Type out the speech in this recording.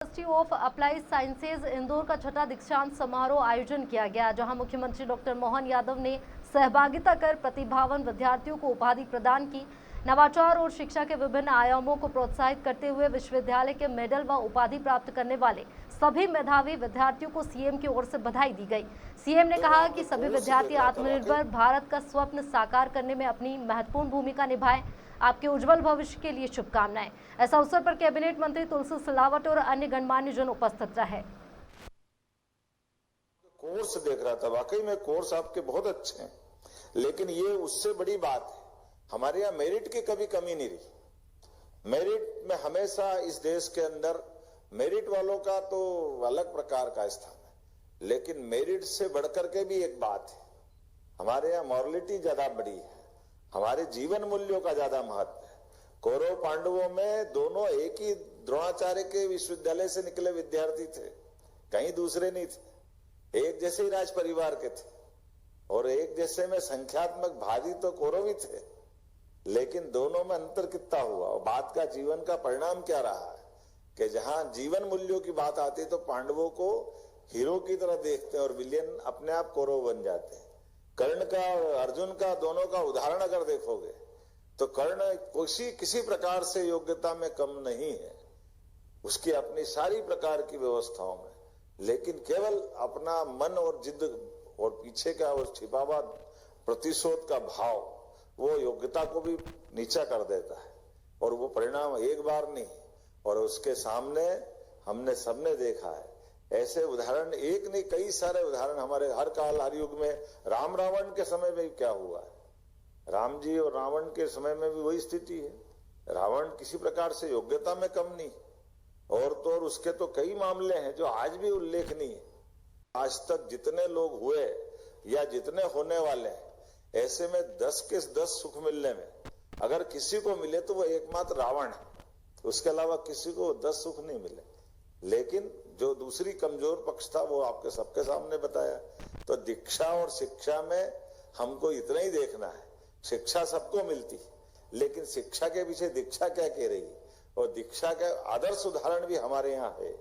University of applied sciences Indore का छठा दीक्षांत समारोह आयोजन किया गया, जहां मुख्यमंत्री डॉक्टर मोहन यादव ने सहभागिता कर प्रतिभावान विद्यार्थियों को उपाधि प्रदान की। नवाचार और शिक्षा के विभिन्न आयामों को प्रोत्साहित करते हुए विश्वविद्यालय के मेडल व उपाधि प्राप्त करने वाले सभी मेधावी विद्यार्थियों को सीएम की ओर से बधाई दी गई। सीएम ने कहा कि सभी विद्यार्थी आत्मनिर्भर भारत का स्वप्न साकार करने में अपनी महत्वपूर्ण भूमिका निभाएं। आपके उज्जवल भविष्य के लिए शुभकामनाएं। इस अवसर पर कैबिनेट मंत्री तुलसी सिलावट और अन्य गणमान्य जन उपस्थित रहे। कोर्स देख रहा था, वाकई में कोर्स आपके बहुत अच्छे हैं, लेकिन ये उससे बड़ी बात है, हमारे यहाँ मेरिट की कभी कमी नहीं रही। मेरिट में हमेशा इस देश के अंदर मेरिट वालों का तो अलग प्रकार का स्थान है, लेकिन मेरिट से बढ़कर के भी एक बात है, हमारे यहाँ मॉरलिटी ज्यादा बड़ी है, हमारे जीवन मूल्यों का ज्यादा महत्व है। कौरव पांडवों में दोनों एक ही द्रोणाचार्य के विश्वविद्यालय से निकले विद्यार्थी थे, कहीं दूसरे नहीं थे, एक जैसे ही राज परिवार के थे और एक जैसे में संख्यात्मक भागी तो कौरव ही थे, लेकिन दोनों में अंतर कितना हुआ और बात का जीवन का परिणाम क्या रहा है कि जहां जीवन मूल्यों की बात आती है तो पांडवों को हीरो की तरह देखते हैं और विलियन अपने आप कौरव बन जाते हैं। कर्ण का और अर्जुन का दोनों का उदाहरण अगर देखोगे तो कर्ण किसी प्रकार से योग्यता में कम नहीं है, उसकी अपनी सारी प्रकार की व्यवस्थाओं में, लेकिन केवल अपना मन और जिद और पीछे का वो छिपा हुआ प्रतिशोध का भाव वो योग्यता को भी नीचा कर देता है और वो परिणाम एक बार नहीं और उसके सामने हमने सबने देखा है। ऐसे उदाहरण एक नहीं कई सारे उदाहरण हमारे हर काल हर युग में, राम रावण के समय में क्या हुआ है, राम जी और रावण के समय में भी वही स्थिति है। रावण किसी प्रकार से योग्यता में कम नहीं और तो और उसके तो कई मामले हैं जो आज भी उल्लेखनीय है। आज तक जितने लोग हुए या जितने होने वाले हैं, ऐसे में 10 के 10 सुख मिलने में अगर किसी को मिले तो वो एकमात्र रावण है, उसके अलावा किसी को 10 सुख नहीं मिले। लेकिन जो दूसरी कमजोर पक्ष था वो आपके सबके सामने बताया। तो दीक्षा और शिक्षा में हमको इतना ही देखना है, शिक्षा सबको मिलती है, लेकिन शिक्षा के पीछे दीक्षा क्या कह रही है और दीक्षा का आदर्श उदाहरण भी हमारे यहाँ है।